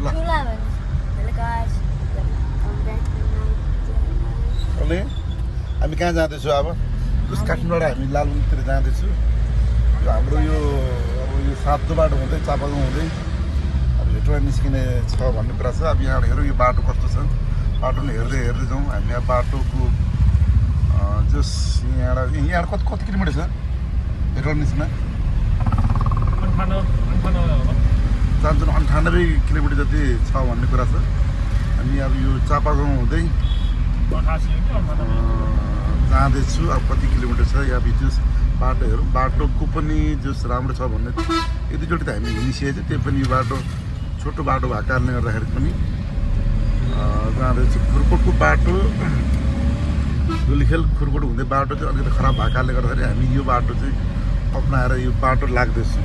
ल अनि हामी कहाँ जाँदैछौँ अब काठमाडौँबाट हामी लालुङतिर जाँदैछु यो हाम्रो यो अब यो 7 बाटो हुँदै चापागाउँ हुँदै अब हेटोडा निस्किने छ भन्ने कुरा छ। अब यहाँबाट हेरौँ यो बाटो कस्तो छ, बाटो पनि हेर्दै हेर्दै जाउँ हामी। यहाँ बाटोको जस यहाँबाट कति किलोमिटर छ हेटोडा निस्किन? जान्छ 98 किलोमिटर जति छ भन्ने कुरा छ। हामी अब यो चापागाउँ हुँदै जाँदैछु। अब कति किलोमिटर छ यहाँ बिच बाटो हेरौँ, बाटोको पनि जस राम्रो छ भन्ने यतिचोटि त हामी हिँडिसकेको छ। त्यो पनि यो बाटो छोटो बाटो भएको कारणले गर्दाखेरि पनि जाँदैछु। खुरकोटको बाटो धुलीखेल खुरकोट हुँदै बाटो चाहिँ अलिकति खराब भएको कारणले गर्दाखेरि हामी यो बाटो चाहिँ अप्नाएर यो बाटो लाग्दैछु।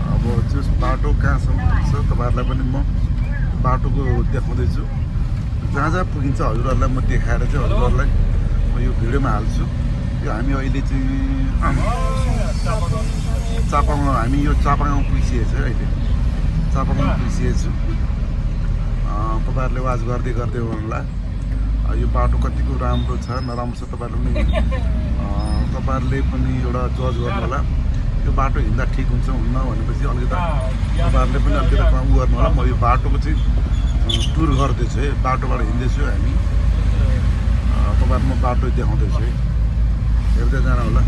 अब जस बाटो कहाँसम्म छ तपाईँहरूलाई पनि म बाटोको देखाउँदैछु। जहाँ जहाँ पुगिन्छ हजुरहरूलाई म देखाएर चाहिँ हजुरहरूलाई म यो भिडियोमा हाल्छु। यो हामी अहिले चाहिँ चापागाउँ हामी यो चापागाउँ पुगिसकेको छ अहिले चापागाउँ पुगिसकेको छु। तपाईँहरूले वाच गर्दै गर्दै होला यो बाटो कतिको राम्रो छ नराम्रो छ तपाईँहरूले पनि एउटा जज गर्नु होला। यो बाटो हिँड्दा ठिक हुन्छ हुन्न भनेपछि अलिकति तपाईँहरूले पनि अलिकति उ गर्नु होला। म यो बाटोको चाहिँ टुर गर्दैछु है, बाटोबाट हिँड्दैछु हामी। तपाईँहरू म बाटो देखाउँदैछु है, हेर्दै जानु होला।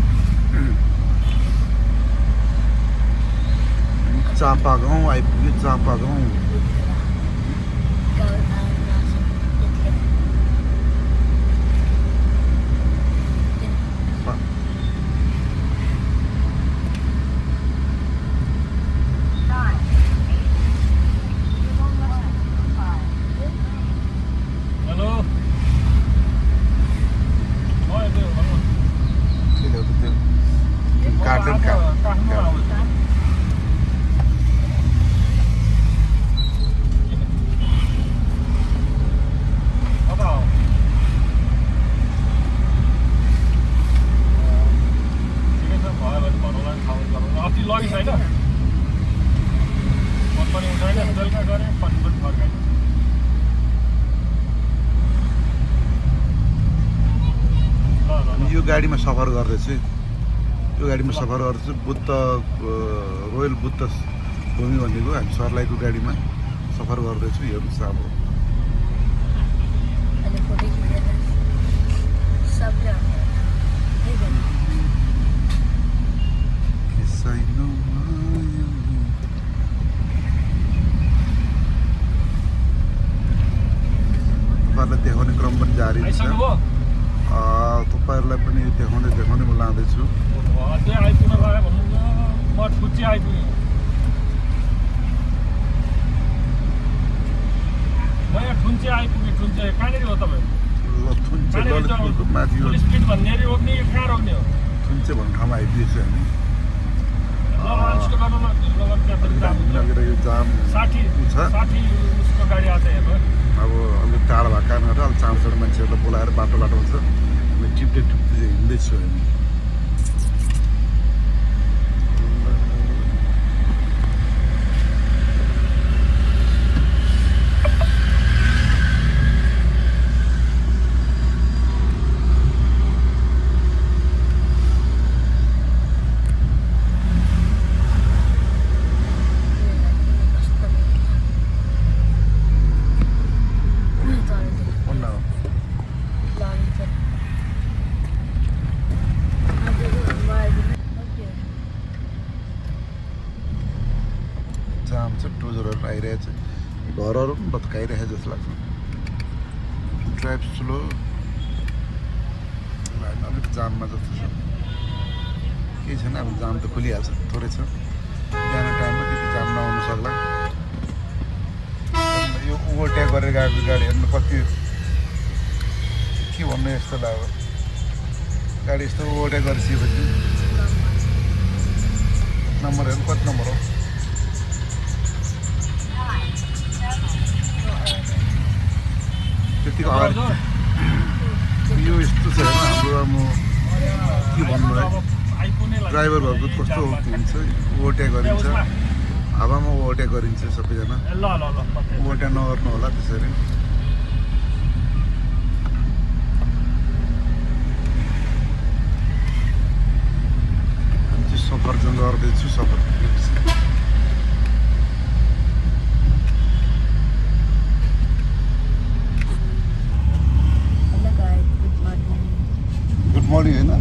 चापागाउँ आइपुग्यो चापागाउँ। यो गाडीमा सफर गर्दैछु, यो गाडीमा सफर गर्दैछु। बुद्ध रोयल बुद्ध भूमि भनेको हामी सर्लाहीको गाडीमा सफर गर्दैछु। हेर्नुहोस् अब तपाईँहरूलाई देखाउने क्रम पनि जारी छ। तपाईँहरूलाई पनि देखाउने म लाँदैछु। ललितपुरको माथि थुन्चे भन्ने ठाउँमा आइपुगेछु हामी। लगेर यो जाम छ अब अलिक टाढो भएको कारणले गर्दा अलिक चाँडो चाँडो मान्छेहरूलाई बोलाएर बाटोमा छ हामी टिप्दै हिँड्दैछु हामी। जाम छ, टोजरहरू आइरहेछ, घरहरू पनि भत्काइरहेछ जस्तो लाग्छ। ड्राइभ स्लो, अलिक जाममा जस्तो छ, केही छैन। अब जाम त खोलिहाल्छ, थोरै छ। बिहान टाइममा त्यति जाम नआउनु सक्ला। यो ओभरटेक गरेर गएको गाडीहरू कति के भन्नु यस्तो लाग्यो। गाडी यस्तो ओभरटेक गरिसकेपछि नम्बरहरू कति नम्बर हो त्यतिको अगाडि यो यस्तो छ होइन हाम्रो। अब के भन्नु है, ड्राइभरहरूको कस्तो हुन्छ, ओभरटेक गरिन्छ। हावामा ओभरटेक गरिन्छ सबैजना ल ल ल ओभरटेक नगर्नु होला त्यसरी हामी चाहिँ सफरजन गर्दैछु सफर गुड मर्निङ होइन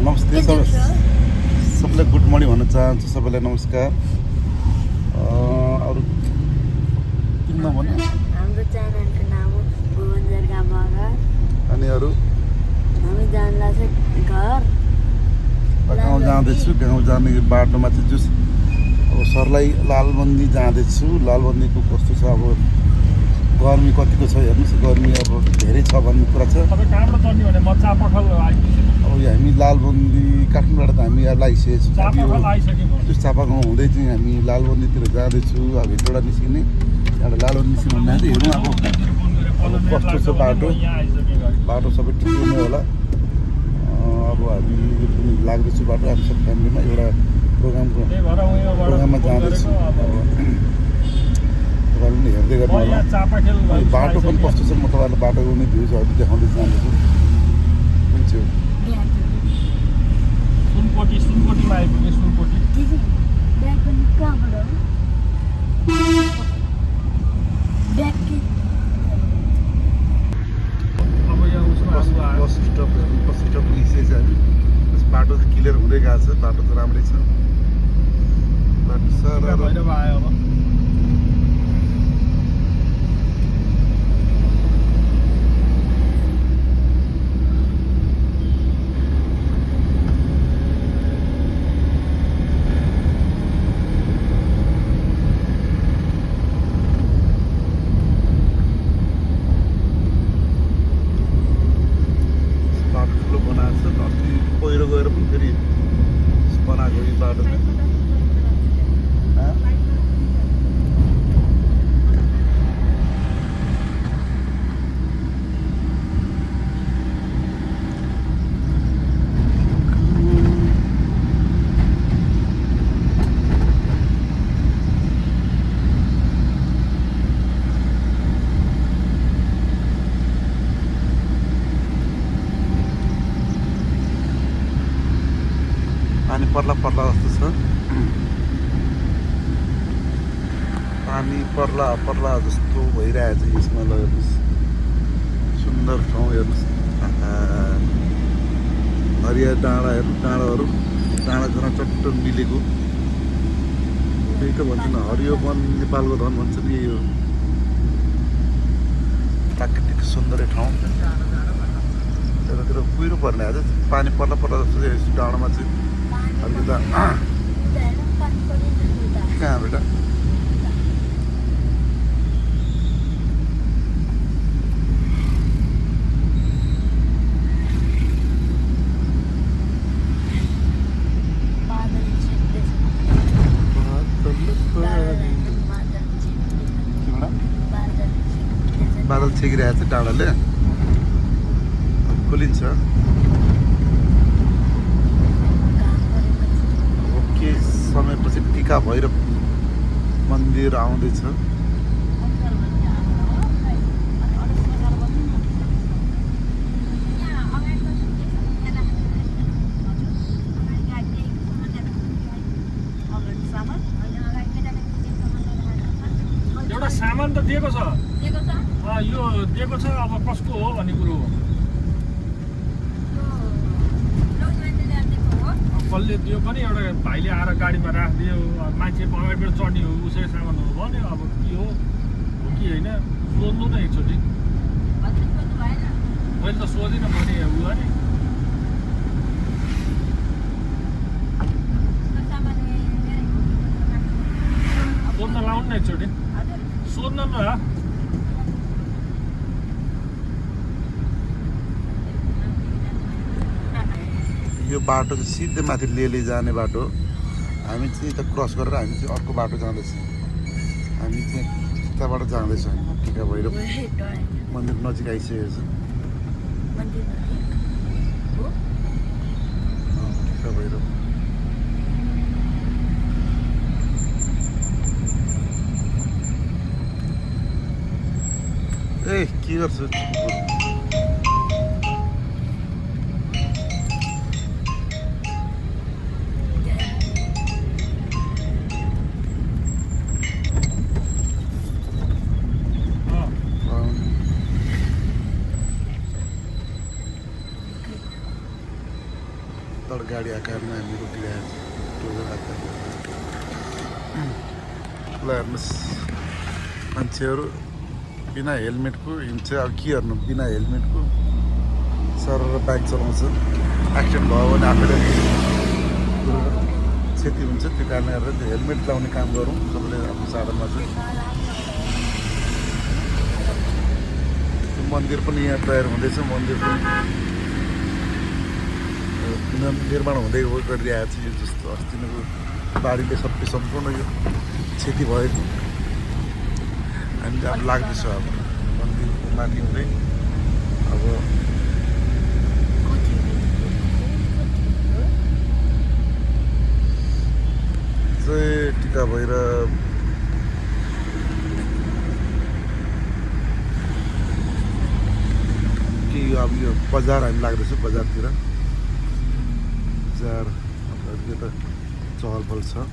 नमस्ते सबैलाई गुड मर्निङ भन्न चाहन्छु सबैलाई नमस्कार अरू किन भन्नु हाम्रो च्यानलको नाम हो भुवनजर गाउँघर अनि अरू हामी जानला चाहिँ घर गाउँ जाँदैछु गाउँ जाने बाटोमा चाहिँ जस अब सरलाई लालबन्दी जाँदैछु लालबन्दीको कस्तो छ अब गर्मी कतिको छ हेर्नुहोस् गर्मी अब धेरै छ भन्ने कुरा छ तपाईँ कहाँबाट चढ्ने भने म चापाखल आइपुगेँ अब हामी लालबन्दी काठमाडौँबाट त हामी अब लागिसकेको छौँ चापाखल आइसक्यौँ त्यो चापागाउँ हुँदै चाहिँ हामी लालबन्दीतिर जाँदैछु अब भित्रबाट निस्किने त्यहाँबाट लालबन्दी निस्किनु भन्दा चाहिँ हेरौँ अब कस्तो छ बाटो बाटो सबै ठिकै नै होला अब हामी लाग्दैछु बाटो हामी सब फ्यामिलीमा एउटा प्रोग्राममा जाँदैछु तपाईँहरूले पनि हेर्दै गर्नु होला बाटो पनि कस्तो छ म तपाईँहरूलाई बाटोको पनि भ्युजहरू देखाउँदै जाँदैछु कुन चाहिँ सुनकोटीमा आइपुगेँ सुनकोटी अब यहाँ उसमा बस स्टप निस्केको हामी बाटो चाहिँ क्लियर हुँदै गएको छ बाटो त राम्रै छ बाटो सारा भैरव आयो अब पहिरो गएर पनि फेरि बनाएको यो बाटो पानी पर्ला पर्ला जस्तो छ पानी पर्ला पर्ला जस्तो भइरहेको छ यसमा ल हेर्नुहोस् सुन्दर ठाउँ हेर्नुहोस् हरिया डाँडा हेर्नु डाँडाहरू डाँडासँग चट्ट मिलेको त्यही त भन्छ न हरियो वन नेपालको धन भन्छ नि यो प्राकृतिक सौन्दर्य ठाउँ त्यतातिर कुहिरो पर्ने आज पानी पर्ला पर्ला जस्तो चाहिँ डाँडामा चाहिँ अलिकति कहाँ बेटा बादल छेकिरहेको छ डाँडाले खोलिन्छ केही समयपछि टिका भैरव मन्दिर आउँदैछ एउटा सामान त दिएको छ यो दिएको छ अब कसको हो भन्ने कुरो हो कसले दियो पनि एउटा भाइले आएर गाडीमा राखिदियो मान्छे अगाडिबाट चढ्ने हो उसै सामान हो भन्यो अब के हो कि होइन सोध्नु न एकचोटि मैले त सोधिनँ भने ऊ अरे सोध्न लाउनु न एकचोटि सोध्न न यो बाटो चाहिँ सिधै माथि लेले जाने बाटो हामी चाहिँ त क्रस गरेर हामी चाहिँ अर्को बाटो जाँदैछौँ हामी चाहिँ त्यताबाट जाँदैछौँ टिका भैरव मन्दिर नजिक आइसकेको छ टिका भैरव ए के गर्छु तर गाडी आकारमा हामी रोकिरहेको ल हेर्नुहोस् मान्छेहरू बिना हेलमेटको हिँड्छ अब के गर्नु बिना हेलमेटको सर बाइक चलाउँछ एक्सिडेन्ट भयो भने आफैले क्षति हुन्छ त्यो कारणले गर्दा त्यो हेलमेट लाउने काम गरौँ सबैले आफ्नो साधनमा चाहिँ त्यो मन्दिर पनि यहाँ तयार हुँदैछ मन्दिर पनि निर्माण हुँदै गरिरहेको छ यो जस्तो अस्तिको बाढीले सबै सम्पूर्ण यो क्षति भएको हामी अब लाग्दैछ अब मन्दिरको माथि हुँदै अब चाहिँ टिका भएर कि अब यो बजार हामी लाग्दैछ बजारतिर बजार यो त चहल पहल छ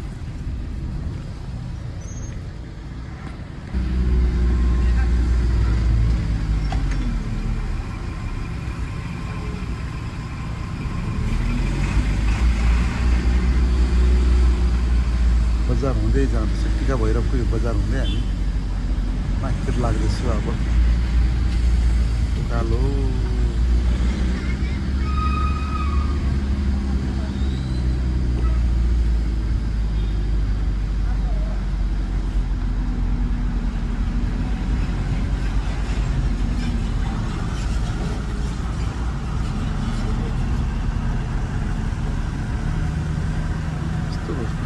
बजार हुँदै जाँदैछ टिका भैरवको यो बजार हुँदै हामी माथितिर लाग्दैछु अब उकालो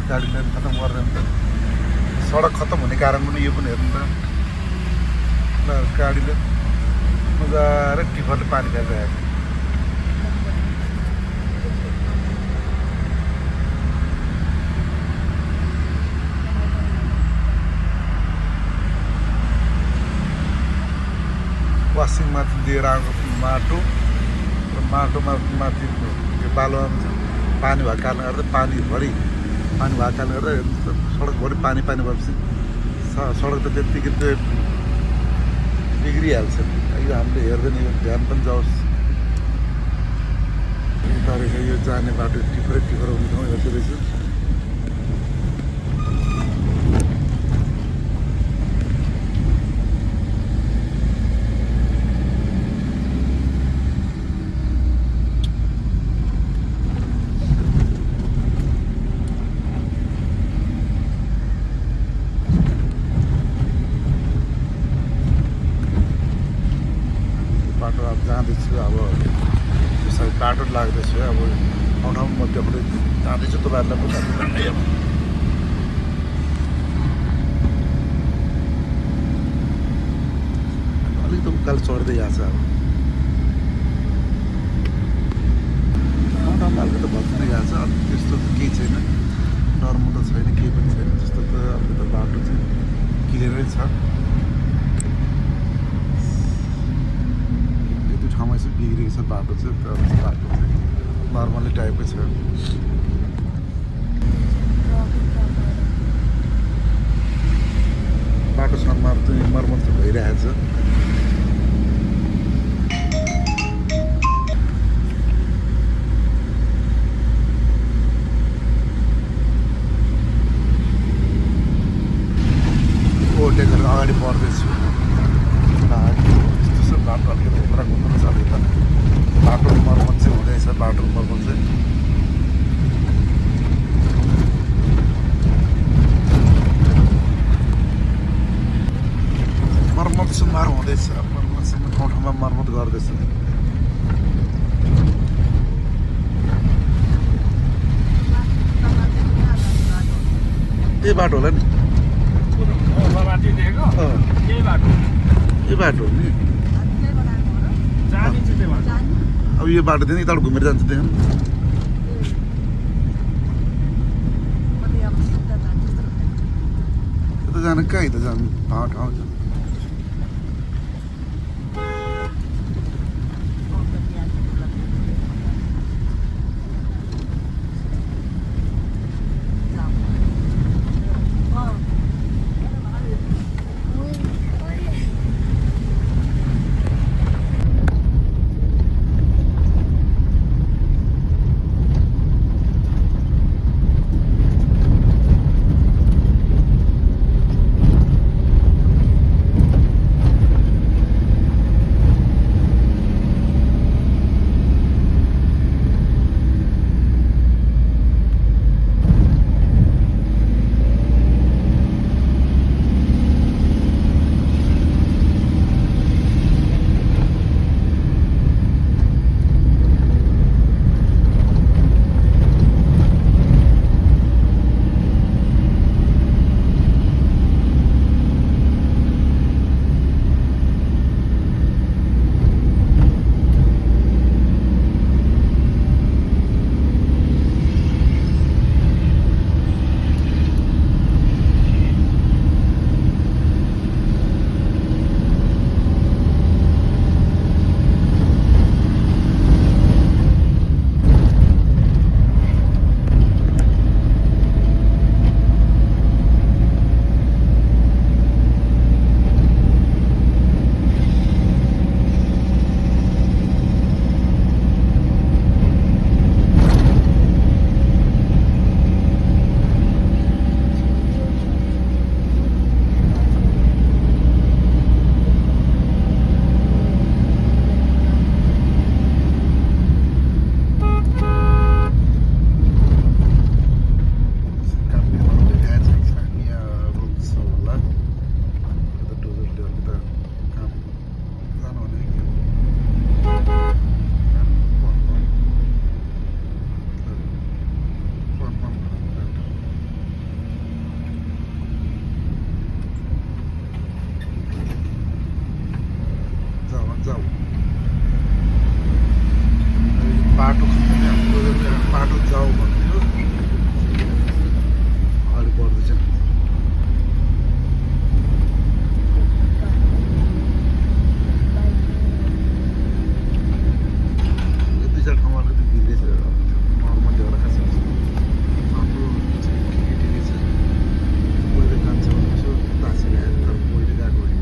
गाडी लाइन खत्तम गरेर त सडक खत्तम हुने कारण पनि यो पनि हेर्नु त गाडीले मजाले टिफरले पानी खाइरहेको वासिङमाथि दिएर आएको माटो र माटोमा माथि यो बालुवामा पानी भएको कारणले गर्दा पानीभरि पानी भएको कारणले गर्दा सडकभरि पानी भएपछि सडक त त्यत्तिकै त्यो बिग्रिहाल्छ यो हामीले हेर्दैन यो ध्यान पनि जाओस् तरिका यो जाने बाटो टिफरै हुने ठाउँ हेर्दो रहेछु बाटो अब जाँदैछु अब त्यो साइड बाटो लाग्दैछु अब ठाउँ ठाउँ मध्येबाट जाँदैछु तपाईँहरूलाई पनि अब अलिकति उकालो चढ्दै आएको छ अब ठाउँ ठाउँमा अलिकति त भत्किँदै गएको छ अब त्यस्तो त केही छैन नर्मल त छैन केही पनि छैन त्यस्तो त अब त बाटो चाहिँ क्लियरै छ ठाउँमा चाहिँ बिग्रेको छ बाटो चाहिँ तर बाटो चाहिँ नर्मली टाइपकै छ बाटो सनमा चाहिँ मर्मत चाहिँ भइरहेको छ ओभरटेक गरेर अगाडि बढ्दैछु बाटो अलिकति उब्रा घुम्नु छ अलिक त बाटोको मर्मत चाहिँ हुँदैछ बाटोको मर्मत चाहिँ मर्मत सुमार हुँदैछ मर्मतसँग ठाउँ ठाउँमा मर्मत गर्दैछ त्यही बाटो होला नि यही बाटो हो नि अब यो बाटोदेखि यताबाट घुमेर जान्छ त्यहाँ यता जानु कहाँ यता जानु ठाउँ ठाउँ छ जाऊ बाटो खत्तमै हाम्रो बाटो जाऊ भन्थ्यो अगाडि बढ्दैछ दुई चार ठाउँमा अलिकति भिड्दैछ नर्मली होला खास हाम्रो केटी छ पहिले जान्छ यसो तासेर आएर तर पहिले गएको होइन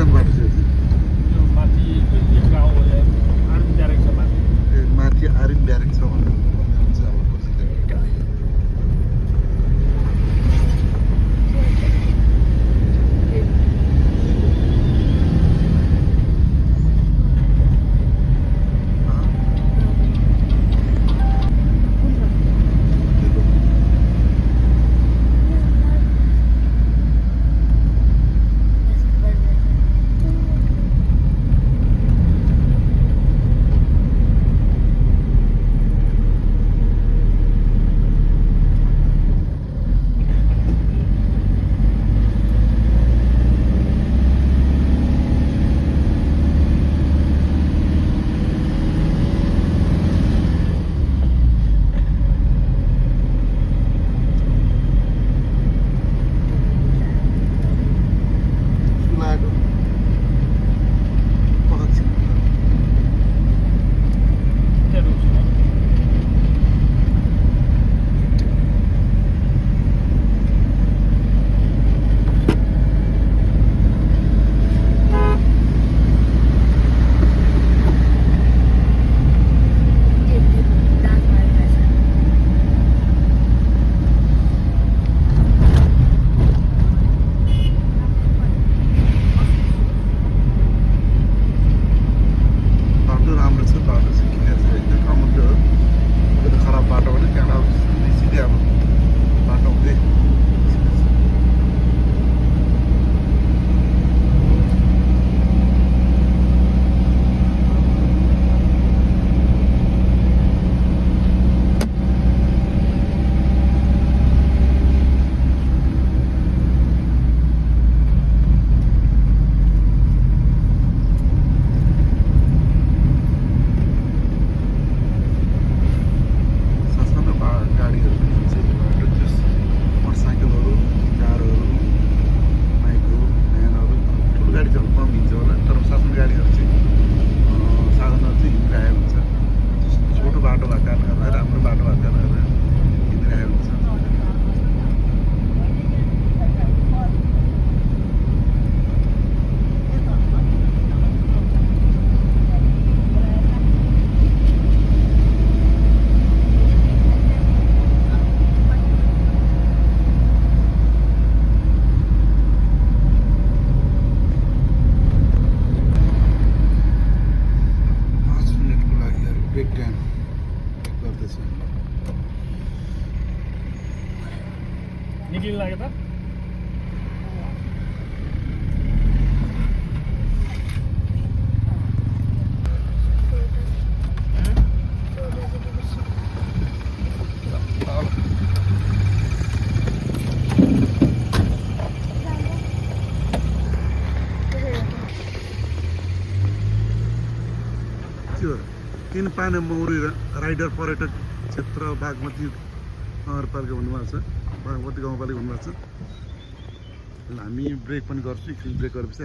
यो माथि एक गाउँ आर्मी ब्यारेक छ माथि माथि आर्मी ब्यारेक छ भनेर भन्नुहुन्छ अब कसैले सुलाएको पक्ष त्यहाँ रोक्छु म बाटो राम्रो छ बाटो चाहिँ क्लियर छ एकदम राम्रो हो अब त खराब बाटो भने त्यहाँबाट सिधै अब बाटो हुँदै सानो गाडीहरू पनि हुन्छ यो बाटो जस मोटरसाइकलहरू कारहरू माइक्रो भ्यानहरू ठुलो गाडी चाहिँ कम हिँड्छ होला तर सानो गाडीहरू चाहिँ साधनहरू चाहिँ हिँडिरहेको हुन्छ छोटो बाटो भएको कारणले गर्दा राम्रो बाटो भएको कारणले गर्दा हिँडिरहेको हुन्छ ब्रेक डाउन गर्दैछ निक्लिनु लाग्यो त त्यो किन पाना मौरी राइडर पर्यटक क्षेत्र बागमती नगरपालिका भन्नुभएको छ बागमती गाउँपालिका भन्नुभएको छ हामी ब्रेक पनि गर्छौँ एकछिन ब्रेक गरेपछि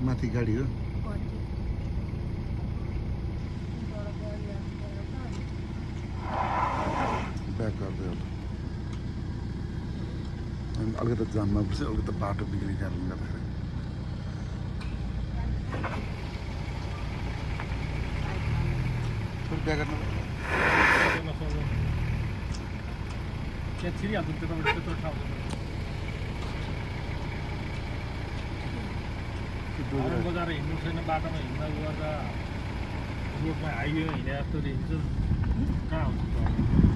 माथि गाडी हो ब्याक गर्दै होला अनि अलिकति जाममा बस्यो अलिकति बाटो बिग्रेको कारणले गर्दाखेरि बिहा गर्नु त्यहाँ छिरिहाल्छ त्यत्रो ठाउँ बजार हिँड्नु छैन बाटोमा हिँड्दा गर्दा रोडमा हाइवेमा हिँडे जस्तो हिँड्छु कहाँ हुन्छ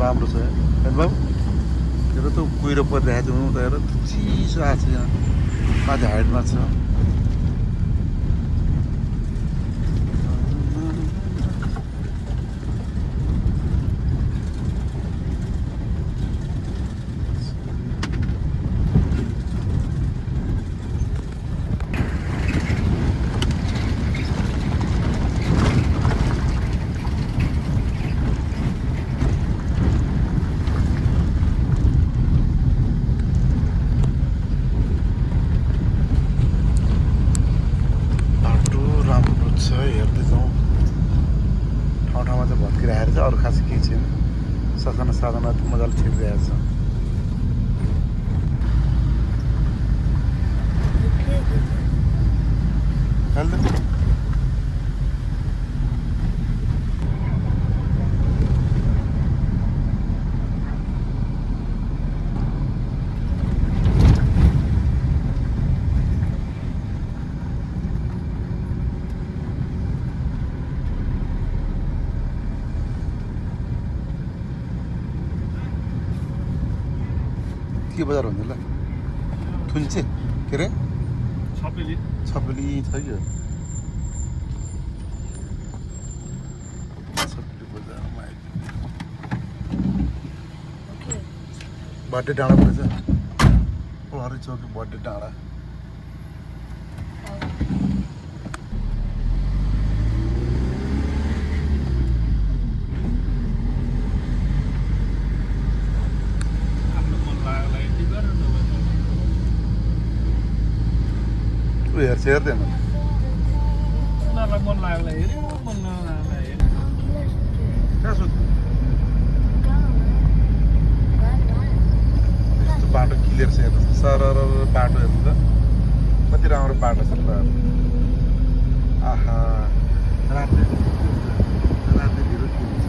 राम्रो छ हेर्नु बाबु हेर त कुहिरो परिरहेको छ त हेर चिसो आएको छ यहाँ माथि हाइटमा छ हेर्दै जाउँ ठाउँ ठाउँमा चाहिँ भत्किरहेको छ अरू खास केही छैन ससाना साधना मजाले छिरिरहेको छ के बजार भन्नु ल थुन्चे के अरे छपेली छ यो छपेली बजारमा बर्थडे डाँडा परेछ प्रहरी चौकी बर्थडे डाँडा हेर्छ हेर्दैन उनीहरूलाई मन लाग्यो हेऱ्यो मन नलाग्दा हेऱ्यो कहाँ सोध्नु यस्तो बाटो क्लियर छ हेर्नु सरर बाटो हेर्नु त कति राम्रो बाटो छ ल आहा राति ढिलो के हुन्छ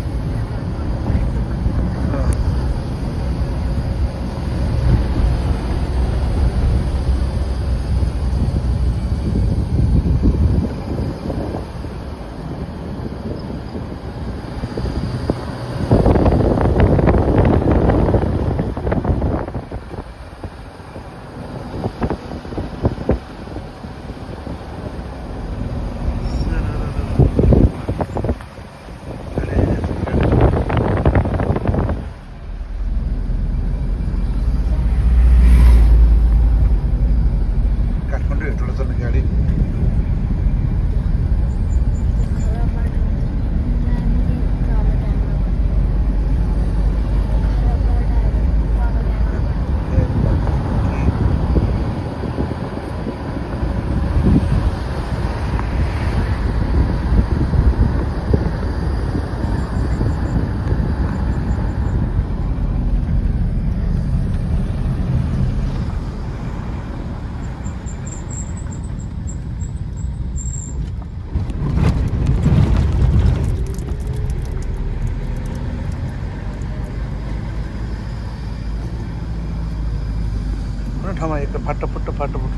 ठाउँमा एक फाटो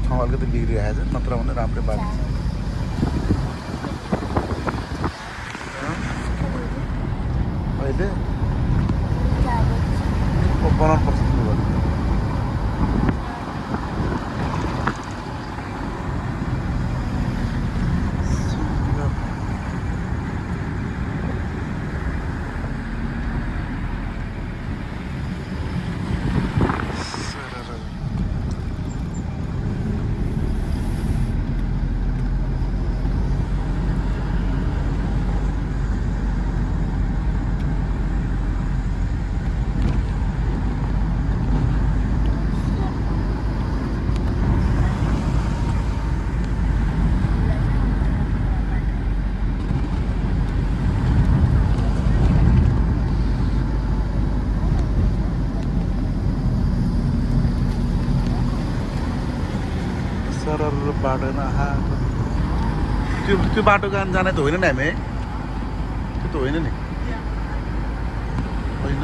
ठाउँ अलिकति बिग्रिरहेको छ नत्र भने राम्रै बाटो छ अहिले बनाउनु पर्छ तिमीहरू सरर बाटो आहा त्यो बाटो जाने त होइन नि हामी है त्यो त होइन नि होइन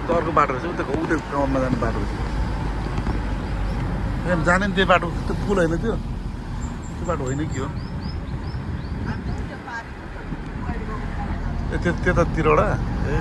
अर्को बाटो रहेछ उता गाउँमा जाने बाटो रहेछ जाने नि त्यो बाटो त्यो पुल होइन त्यो बाटो होइन के हो त्यतातिरबाट ए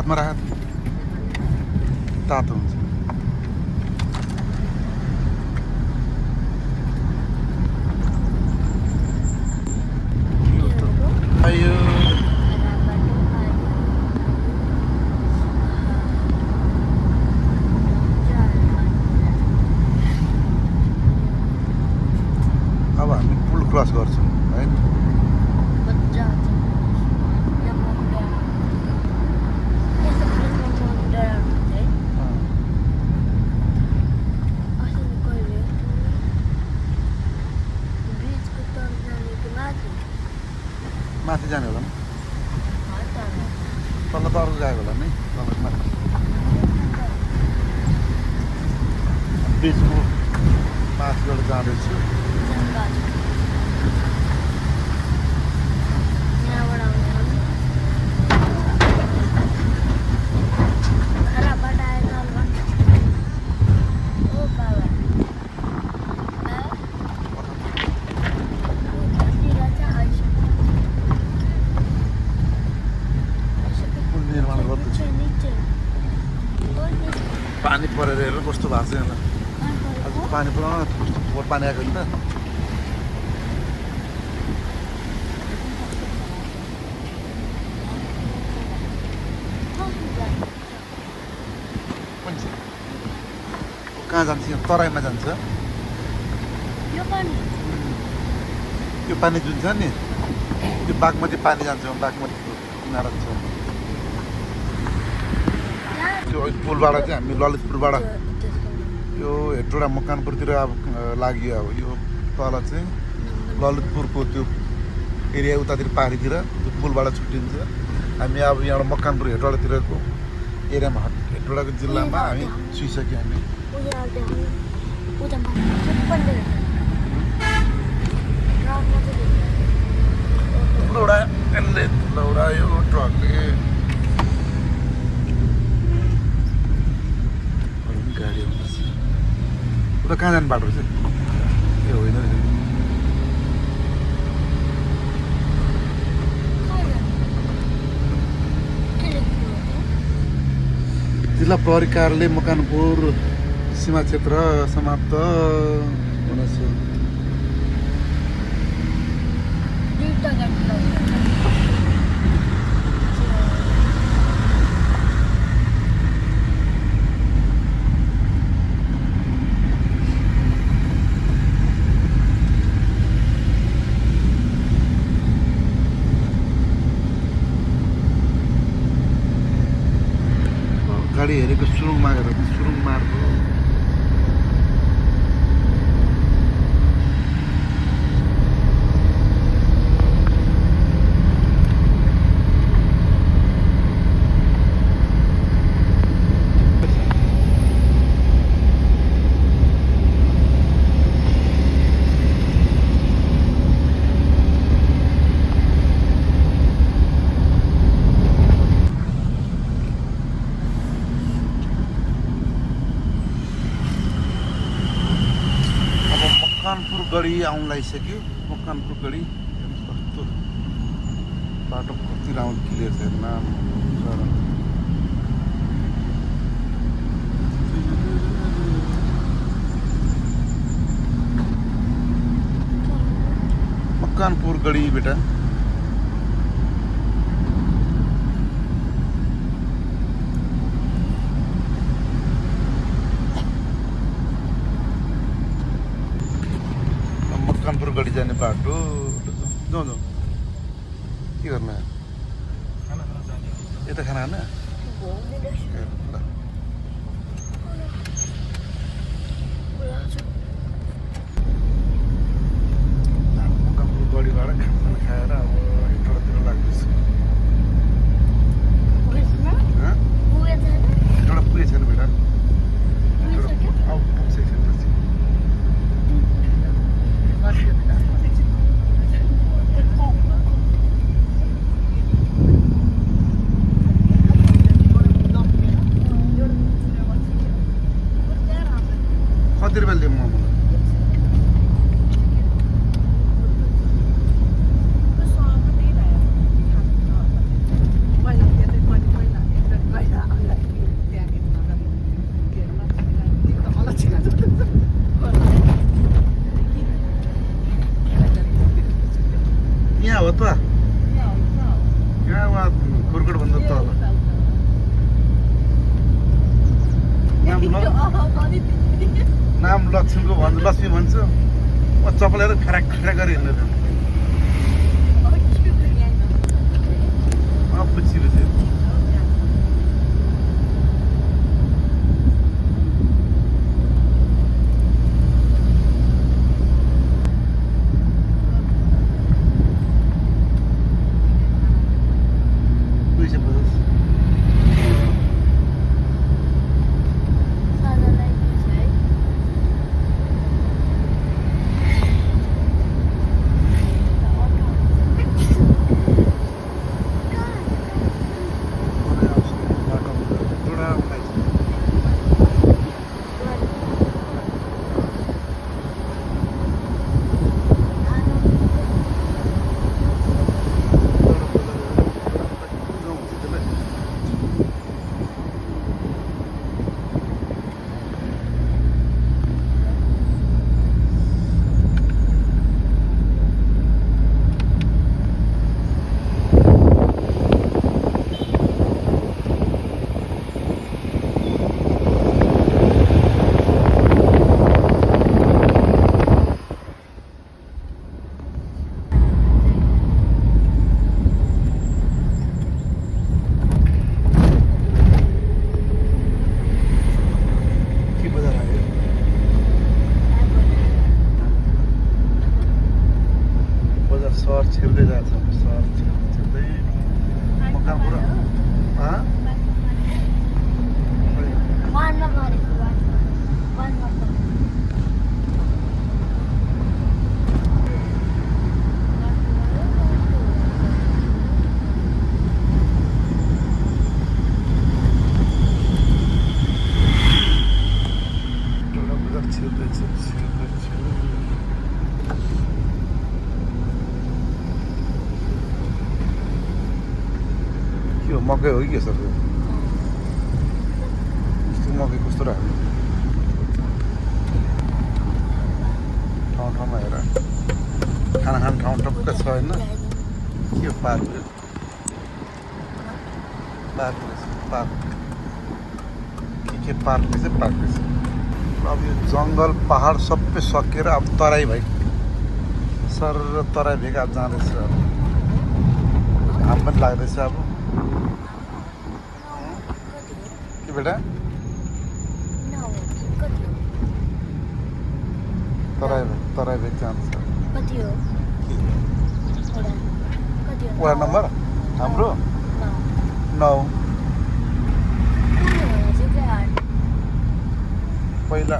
हातमा राख तातो हुन्छ आयो अब हामी पुल क्रस गर्छौँ है माथि जाने होला नि तल त अर्को गएको होला नि तल माथि ब्रिजको माथिबाट जाँदैछु पानी परेर हेर्नु कस्तो भएको छ यहाँ आज पानी पुरा कस्तो पानी आएको नि त कहाँ जान्छ यहाँ तराईमा जान्छ यो पानी जुन छ नि त्यो बागमती पानी जान्छ बागमतीको किनारा छ त्यो पुलबाट चाहिँ हामी ललितपुरबाट यो हेटौँडा मकवानपुरतिर अब लाग्यो अब यो तल चाहिँ ललितपुरको त्यो एरिया उतातिर पारीतिर त्यो पुलबाट छुट्टिन्छ हामी अब यहाँबाट मकवानपुर हेटौँडातिरको एरियामा हेटौँडाको जिल्लामा हामी छुइसक्यो हामी लौडायो ट्रकले गाडी आउँदैछ उता कहाँ जाने बाटो रहेछ ए होइन जिल्ला प्रहरी कार्यालय मकवानपुर सीमा क्षेत्र समाप्त हुनेछ गाडी हेरेको सुरुङ मागेर सुरुङ मार्ग गढी आउन लागिसक्यो मकवानपुर गढी हेर्नुहोस् कस्तो बाटो कति राम्रो क्लियर छ नाम मकवानपुर गढी बेटा मकवानपुर गढी जाने बाटो जाउँ जाउँ के गर्नु खाना खान जाने हो। यता खाना खाना ल मकवानपुर गढीबाट खाना खाएर अब हेटौडातिर लाग्दैछ हेटौडा पुगेको छैन बेटा हेटौडा अब पुग्छ एकछिनपछि कति रुपियाँ लिउँ मोमो यहाँ हो त यहाँ वा कुर्कुटभन्दा तल नाम लक्ष्मीको भन्छु लक्ष्मी भन्छु म चपलेर फ्याराक फ्याराक गरी हिँड्नु पुचिलो थियो सहर छिर्दै जान्छ सहर छिर्दै मकवानपुर मकै हो कि के सर यस्तो मकै कस्तो राख्नु ठाउँ ठाउँमा हेर खाना खाने ठाउँ टक्क छ होइन के पार्क पार्क पार्क के पार्क रहेछ पार्क रहेछ अब यो जङ्गल पहाड सबै सकेर अब तराई भाइ सर तराई भेग अब जाँदैछ अब घाम पनि लाग्दैछ अब के बेटा तराई भेग जान्छ वडा नम्बर हाम्रो 9 पहिला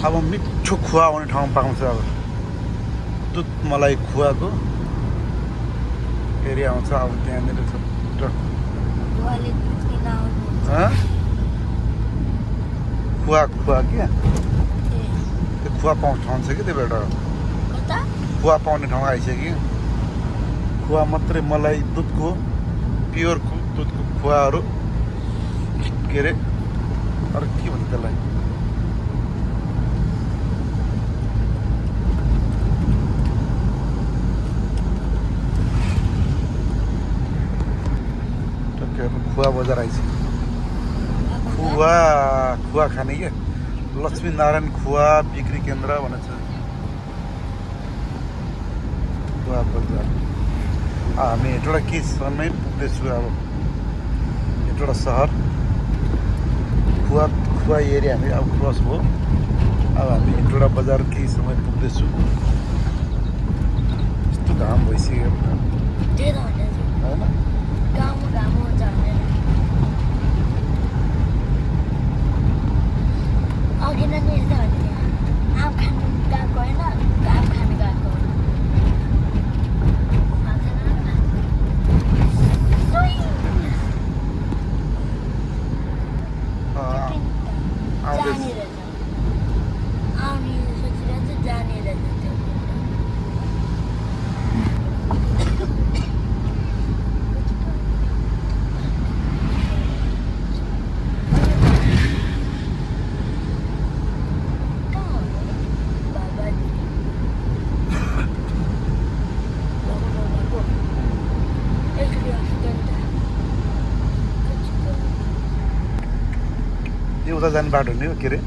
अब मिठो खुवा आउने ठाउँ पाउँछ अब दुध मलाई खुवाको एरिया आउँछ अब त्यहाँनिर छ खुवा क्या त्यो खुवा पाउने ठाउँ छ कि त्यो एउटा कता खुवा पाउने ठाउँ आइसक्यो खुवा मात्रै मलाई दुधको प्योर दुधको खुवाहरू के अरे अरू के भन्छ त्यसलाई खुवा बजार आइसक्यो खुवा खाने क्या लक्ष्मीनारायण खुवा बिक्री केन्द्र भनेको छ खुवा बजार हामी हेटौँडा के समय पुग्दैछु अब हेटौँडा सहर खुवा एरिया हामी अब क्रस भयो अब हामी हेटौँडा बजार केही समय पुग्दैछु यस्तो घाम भइसक्यो होइन अघि नै यस्तो भन्थ्यो आम खानु गएको होइन आम खानु गएको आउने सोचिरहेको छु जाने रहेछ त्यो यो उता जाने बाटो नि हो के अरे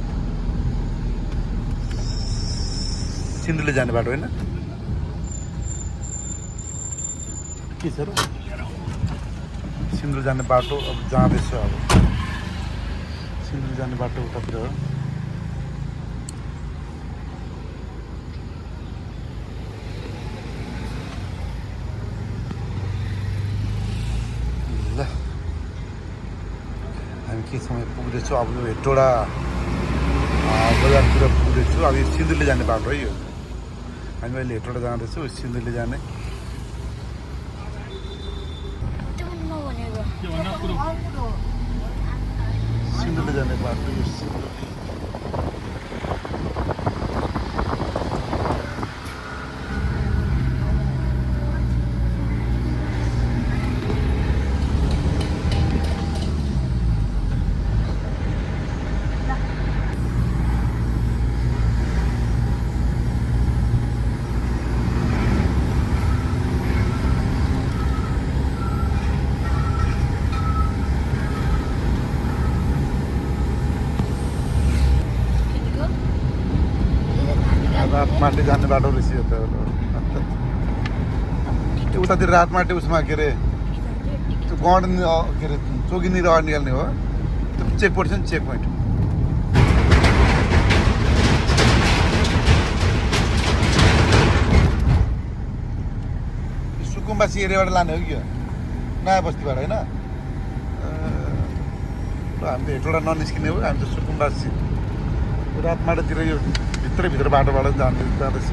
सिन्धुली जाने बाटो होइन के छ र सिन्धुली जाने बाटो अब जाँदैछु अब सिन्धुली जाने बाटो उतातिर हो ल हामी के समय पुग्दैछौँ अब यो हेटौँडा बजारतिर पुग्दैछु अब यो सिन्धुली जाने बाटो है यो हामी अहिले हेटौँडा जाँदैछौँ सिन्धुली जाने सिन्धुली जाने बाटो यो सिन्धुली रातमाटे जाने बाटो रहेछ यो त उतातिर रातमाटे उसमा के अरे त्यो गड के अरे चोकिनिर निकाल्ने हो त्यो चेक पोइन्ट छ नि चेक पोइन्ट सुकुम्बासी एरियाबाट लाने हो कि यो नयाँ बस्तीबाट होइन हामी त हेटौँडा ननिस्किने हो हामी त सुकुम्बासी रातमाटातिर यो भित्र बाटोबाट जाँदैछ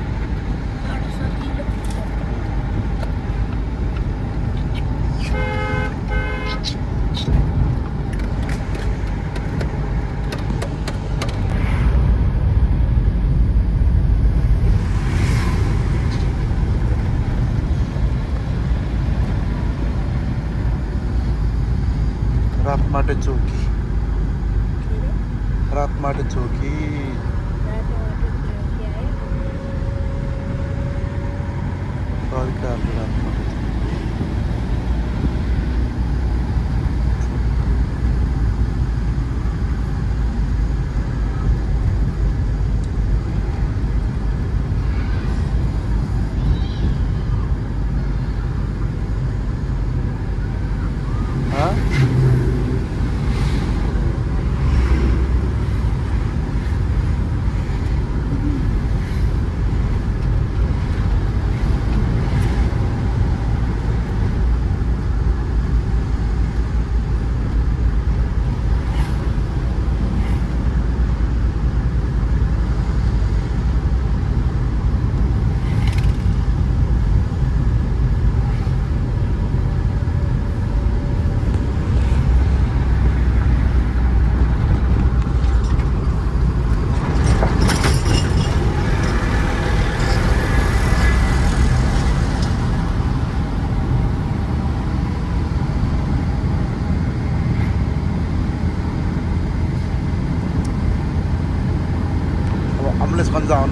रातमाटे चौकी रातमाटे चौकी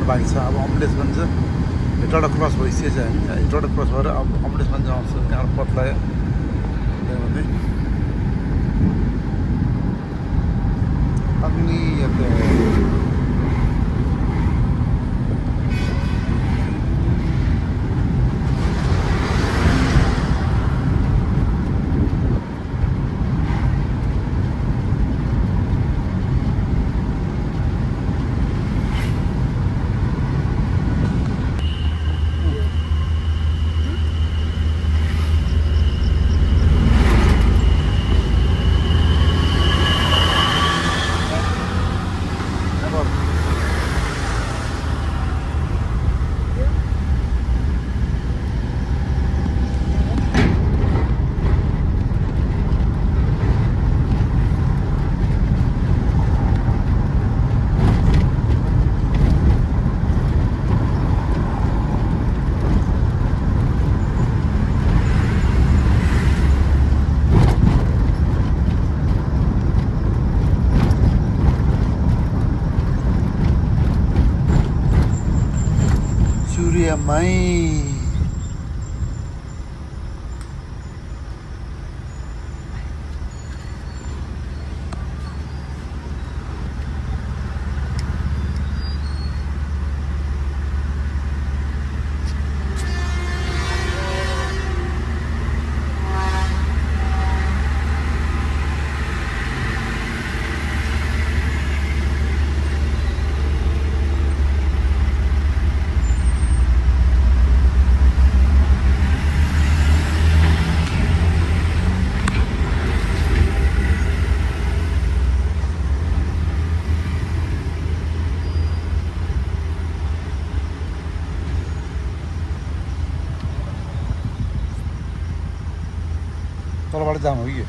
बाँकी छ अब अम्बुलेन्सगञ्ज हेटौँडा क्रस भइसकेछ हामी हेटौँडा क्रस भएर अब अम्बुलेन्सगञ्ज आउँछ त्यहाँबाट पत्लायो त्यहाँदेखि अग्नि सूर्यमाई तलबाट जाम हो कि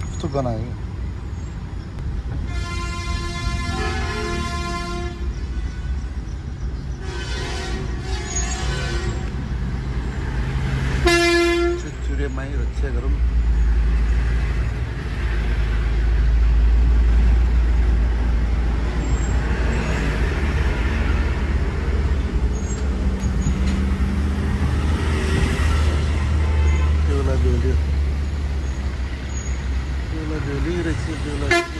कस्तो बनायो सूर्यमाई रक्षा गरौँ Böyle, böyle, böyle, böyle.